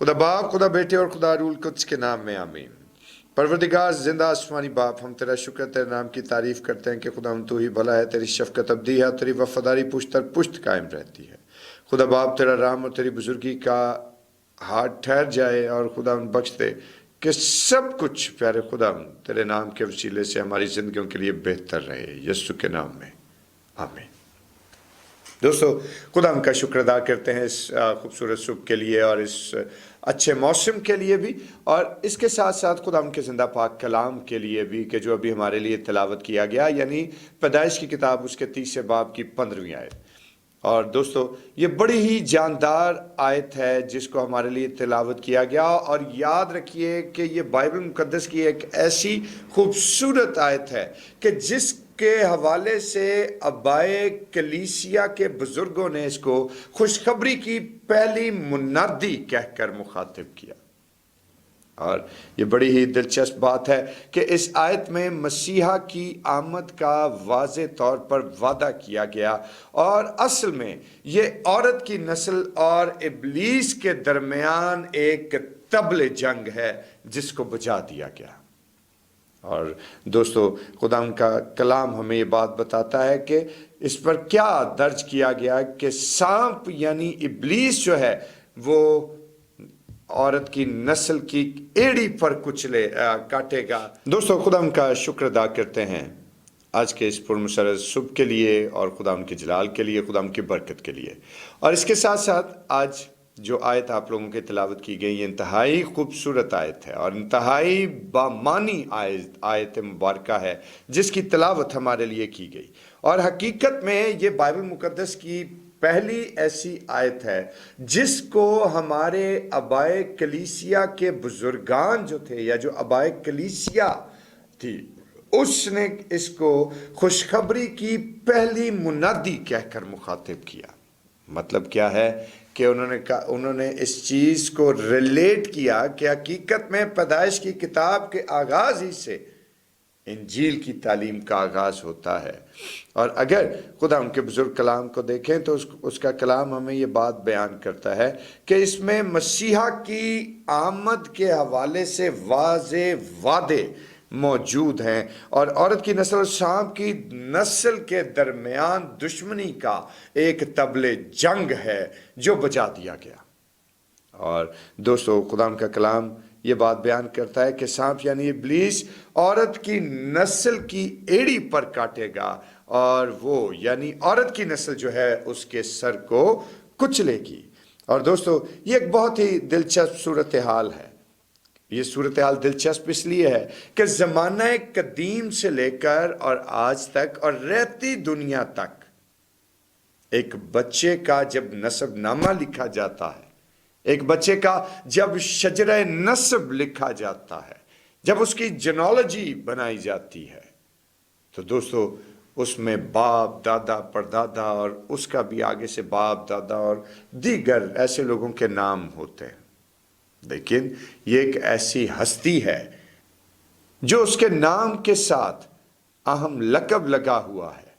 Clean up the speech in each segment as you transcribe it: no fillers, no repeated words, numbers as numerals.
خدا باپ، خدا بیٹے اور خدا روح القدس کے نام میں آمین۔ پروردگار زندہ آسمانی باپ، ہم تیرا شکر تیرے نام کی تعریف کرتے ہیں کہ خدا ہم تو ہی بھلا ہے، تیری شفقت ابدی ہے اور تیری وفاداری پشت در پشت قائم رہتی ہے۔ خدا باپ، تیرا رحم اور تیری بزرگی کا ہاتھ ٹھہر جائے اور خدا ہم بخش دے کہ سب کچھ پیارے خدا تیرے نام کے وسیلے سے ہماری زندگیوں کے لیے بہتر رہے، یسوع کے نام میں آمین۔ دوستو، خدا ہم کا شکر ادا کرتے ہیں اس خوبصورت صبح کے لیے اور اس اچھے موسم کے لیے بھی، اور اس کے ساتھ ساتھ خدا ہم کے زندہ پاک کلام کے لیے بھی کہ جو ابھی ہمارے لیے تلاوت کیا گیا، یعنی پیدائش کی کتاب اس کے 30 باب کی 15ویں آیت۔ اور دوستو، یہ بڑی ہی جاندار آیت ہے جس کو ہمارے لیے تلاوت کیا گیا، اور یاد رکھیے کہ یہ بائبل مقدس کی ایک ایسی خوبصورت آیت ہے کہ جس کے حوالے سے آبائے کلیسیا کے بزرگوں نے اس کو خوشخبری کی پہلی منادی کہہ کر مخاطب کیا۔ اور یہ بڑی ہی دلچسپ بات ہے کہ اس آیت میں مسیحا کی آمد کا واضح طور پر وعدہ کیا گیا، اور اصل میں یہ عورت کی نسل اور ابلیس کے درمیان ایک طبل جنگ ہے جس کو بجھا دیا گیا۔ اور دوستو، خدا ان کا کلام ہمیں یہ بات بتاتا ہے کہ اس پر کیا درج کیا گیا کہ سانپ یعنی ابلیس جو ہے وہ عورت کی نسل کی ایڑی پر کاٹے گا۔ دوستو، خدا ان کا شکر ادا کرتے ہیں آج کے اس پرمسرت صبح کے لیے اور خدا ان کے جلال کے لیے، خدا ان کی برکت کے لیے۔ اور اس کے ساتھ ساتھ آج جو آیت آپ لوگوں کی تلاوت کی گئی، یہ انتہائی خوبصورت آیت ہے اور انتہائی بامانی آیت مبارکہ ہے جس کی تلاوت ہمارے لیے کی گئی، اور حقیقت میں یہ بائبل مقدس کی پہلی ایسی آیت ہے جس کو ہمارے آبائے کلیسیا کے بزرگان جو تھے، یا جو آبائے کلیسیا تھی، اس نے اس کو خوشخبری کی پہلی منادی کہہ کر مخاطب کیا۔ مطلب کیا ہے کہ انہوں نے اس چیز کو ریلیٹ کیا کہ حقیقت میں پیدائش کی کتاب کے آغاز ہی سے انجیل کی تعلیم کا آغاز ہوتا ہے۔ اور اگر خدا ان کے بزرگ کلام کو دیکھیں تو اس کا کلام ہمیں یہ بات بیان کرتا ہے کہ اس میں مسیحا کی آمد کے حوالے سے واضح وعدے موجود ہیں، اور عورت کی نسل اور سانپ کی نسل کے درمیان دشمنی کا ایک طبل جنگ ہے جو بجا دیا گیا۔ اور دوستو، خدا کا کلام یہ بات بیان کرتا ہے کہ سانپ یعنی ابلیس عورت کی نسل کی ایڑی پر کاٹے گا، اور وہ یعنی عورت کی نسل جو ہے اس کے سر کو کچلے گی۔ اور دوستو، یہ ایک بہت ہی دلچسپ صورتحال ہے۔ یہ صورتحال دلچسپ اس لیے ہے کہ زمانہ قدیم سے لے کر اور آج تک اور رہتی دنیا تک ایک بچے کا جب نسب نامہ لکھا جاتا ہے، ایک بچے کا جب شجرہ نسب لکھا جاتا ہے، جب اس کی جنالوجی بنائی جاتی ہے، تو دوستو اس میں باپ، دادا، پردادا اور اس کا بھی آگے سے باپ، دادا اور دیگر ایسے لوگوں کے نام ہوتے ہیں۔ لیکن یہ ایک ایسی ہستی ہے جو اس کے نام کے ساتھ اہم لقب لگا ہوا ہے۔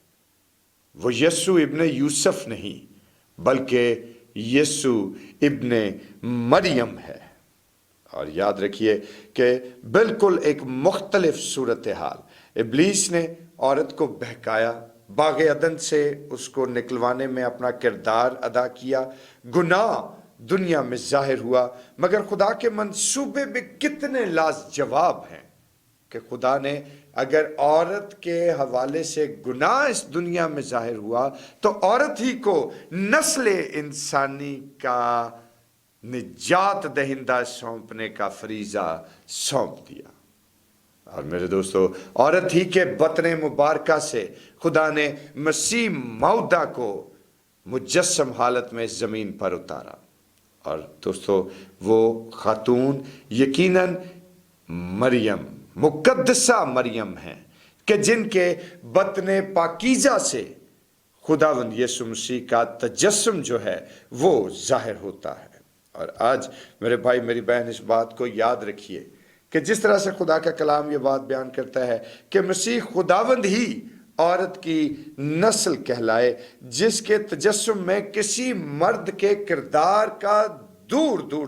وہ یسوع ابن یوسف نہیں بلکہ یسوع ابن مریم ہے۔ اور یاد رکھیے کہ بالکل ایک مختلف صورتحال، ابلیس نے عورت کو بہکایا، باغ عدن سے اس کو نکلوانے میں اپنا کردار ادا کیا، گناہ دنیا میں ظاہر ہوا، مگر خدا کے منصوبے میں کتنے لاجواب ہیں کہ خدا نے اگر عورت کے حوالے سے گناہ اس دنیا میں ظاہر ہوا تو عورت ہی کو نسل انسانی کا نجات دہندہ سونپنے کا فریضہ سونپ دیا۔ اور میرے دوستو، عورت ہی کے بطن مبارکہ سے خدا نے مسیح موعودہ کو مجسم حالت میں زمین پر اتارا۔ اور دوستو، وہ خاتون یقیناً مریم، مقدسہ مریم ہیں کہ جن کے بطن پاکیزہ سے خداوند یسوع مسیح کا تجسم جو ہے وہ ظاہر ہوتا ہے۔ اور آج میرے بھائی، میری بہن، اس بات کو یاد رکھیے کہ جس طرح سے خدا کا کلام یہ بات بیان کرتا ہے کہ مسیح خداوند ہی عورت کی نسل کہلائے، جس کے تجسم میں کسی مرد کے کردار کا دور دور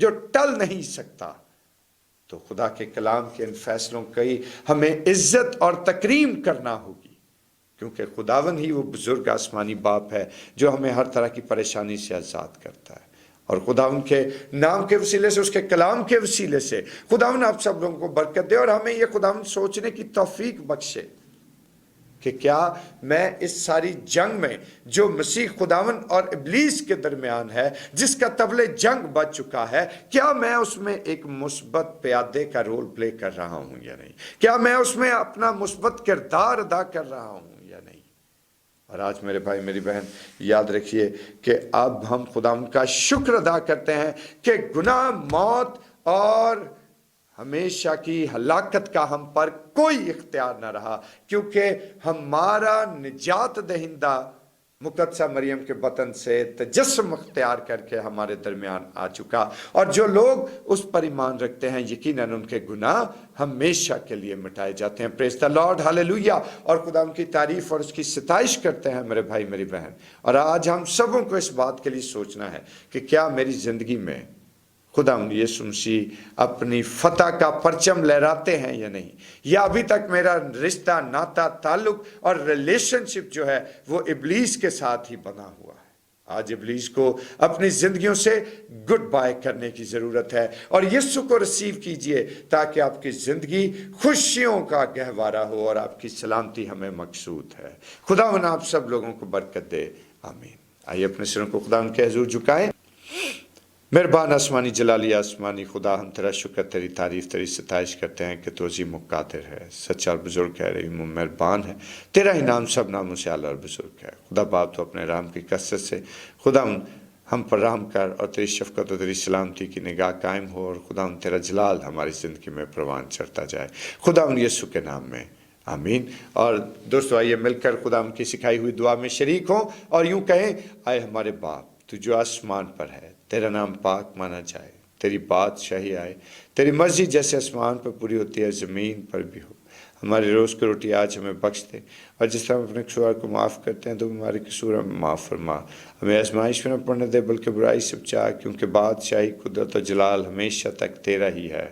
جو ٹل نہیں سکتا. تو خدا کے کلام کے ان فیصلوں کی ہمیں عزت اور تکریم کرنا ہوگی، کیونکہ خداون ہی وہ بزرگ آسمانی باپ ہے جو ہمیں ہر طرح کی پریشانی سے آزاد کرتا ہے. اور خداون کے نام کے وسیلے سے، اس کے کلام کے وسیلے سے خداون آپ سب لوگوں کو برکت دے، اور ہمیں یہ خداون سوچنے کی توفیق بخشے کہ کیا میں اس ساری جنگ میں جو مسیح خداون اور ابلیس کے درمیان ہے، جس کا طبل جنگ بج چکا ہے، کیا میں اس میں ایک مثبت پیادے کا رول پلے کر رہا ہوں یا نہیں؟ کیا میں اس میں اپنا مثبت کردار ادا کر رہا ہوں یا نہیں؟ اور آج میرے بھائی میری بہن یاد رکھیے کہ اب ہم خداوند کا شکر ادا کرتے ہیں کہ گناہ، موت اور ہمیشہ کی ہلاکت کا ہم پر کوئی اختیار نہ رہا، کیونکہ ہمارا نجات دہندہ مقدسہ مریم کے بطن سے تجسم اختیار کر کے ہمارے درمیان آ چکا، اور جو لوگ اس پر ایمان رکھتے ہیں یقیناً ان کے گناہ ہمیشہ کے لیے مٹائے جاتے ہیں. پریز دی لارڈ، ہاللیلویہ. اور خدا ان کی تعریف اور اس کی ستائش کرتے ہیں میرے بھائی میری بہن. اور آج ہم سبوں کو اس بات کے لیے سوچنا ہے کہ کیا میری زندگی میں خدا یسوع مسیح اپنی فتح کا پرچم لہراتے ہیں یا نہیں، یا ابھی تک میرا رشتہ، ناتا، تعلق اور ریلیشن شپ جو ہے وہ ابلیس کے ساتھ ہی بنا ہوا ہے. آج ابلیس کو اپنی زندگیوں سے گڈ بائے کرنے کی ضرورت ہے، اور یسوع کو ریسیو کیجئے تاکہ آپ کی زندگی خوشیوں کا گہوارہ ہو اور آپ کی سلامتی ہمیں مقصود ہے. خداوند آپ سب لوگوں کو برکت دے، آمین. آئیے اپنے سروں کو خداوند کے حضور جھکائیں. مہربان آسمانی جلالی آسمانی خدا، ہم تیرا شکر، تیری تعریف، تیری ستائش کرتے ہیں کہ تو عظیم و قادر ہے، سچا اور بزرگ ہے، رحیم و مہربان ہے. تیرا ہی نام سب ناموں سے اعلیٰ اور بزرگ ہے. خدا باپ تو اپنے رحم کی کثرت سے خدا ہم پر رحم کر، اور تیری شفقت اور تیری سلامتی کی نگاہ قائم ہو، اور خدا تیرا جلال ہماری زندگی میں پروان چڑھتا جائے. خدا یسوع کے نام میں آمین. اور دوستو آئیے مل کر خدا کی سکھائی ہوئی دعا میں شریک ہوں اور یوں کہیں: آئے ہمارے باپ تو جو آسمان پر ہے، تیرا نام پاک مانا جائے، تیری بادشاہی آئے، تیری مرضی جیسے آسمان پر پوری ہوتی ہے زمین پر بھی ہو. ہماری روز کی روٹی آج ہمیں بخش دے، اور جس طرح ہم اپنے قصور کو معاف کرتے ہیں تو ہمارے قصور ہمیں معاف فرما. ہمیں آزمائش میں نہ پڑنے دے بلکہ برائی سے بچا، کیونکہ بادشاہی، قدرت و جلال ہمیشہ تک تیرا ہی ہے.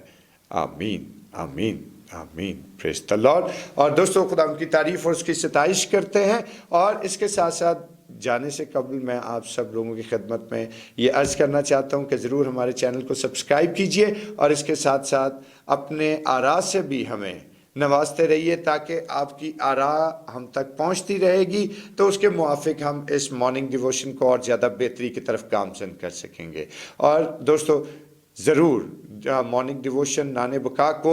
آمین آمین آمین. پریز دی لارڈ. اور دوستو خدا کی تعریف اور اس کی ستائش کرتے ہیں، اور اس کے ساتھ ساتھ جانے سے قبل میں آپ سب لوگوں کی خدمت میں یہ عرض کرنا چاہتا ہوں کہ ضرور ہمارے چینل کو سبسکرائب کیجئے، اور اس کے ساتھ ساتھ اپنے آراء سے بھی ہمیں نوازتے رہیے تاکہ آپ کی آراء ہم تک پہنچتی رہے گی، تو اس کے موافق ہم اس مارننگ ڈیووشن کو اور زیادہ بہتری کی طرف گامزن کر سکیں گے. اور دوستو ضرور مارننگ ڈیووشن نانے بکا کو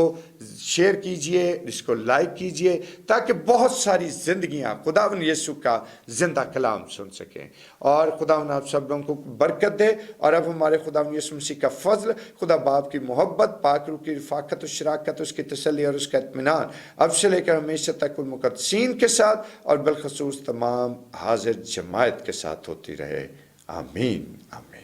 شیئر کیجئے، اس کو لائک کیجئے، تاکہ بہت ساری زندگیاں خداوند یسوع کا زندہ کلام سن سکیں. اور خداوند آپ سب لوگوں کو برکت دے. اور اب ہمارے خداوند یسوع مسیح کا فضل، خدا باپ کی محبت، پاک روح کی رفاقت و شراکت، اس کی تسلی اور اس کا اطمینان اب سے لے کر ہمیشہ تک المقدسین کے ساتھ اور بالخصوص تمام حاضر جماعت کے ساتھ ہوتی رہے. آمین آمین.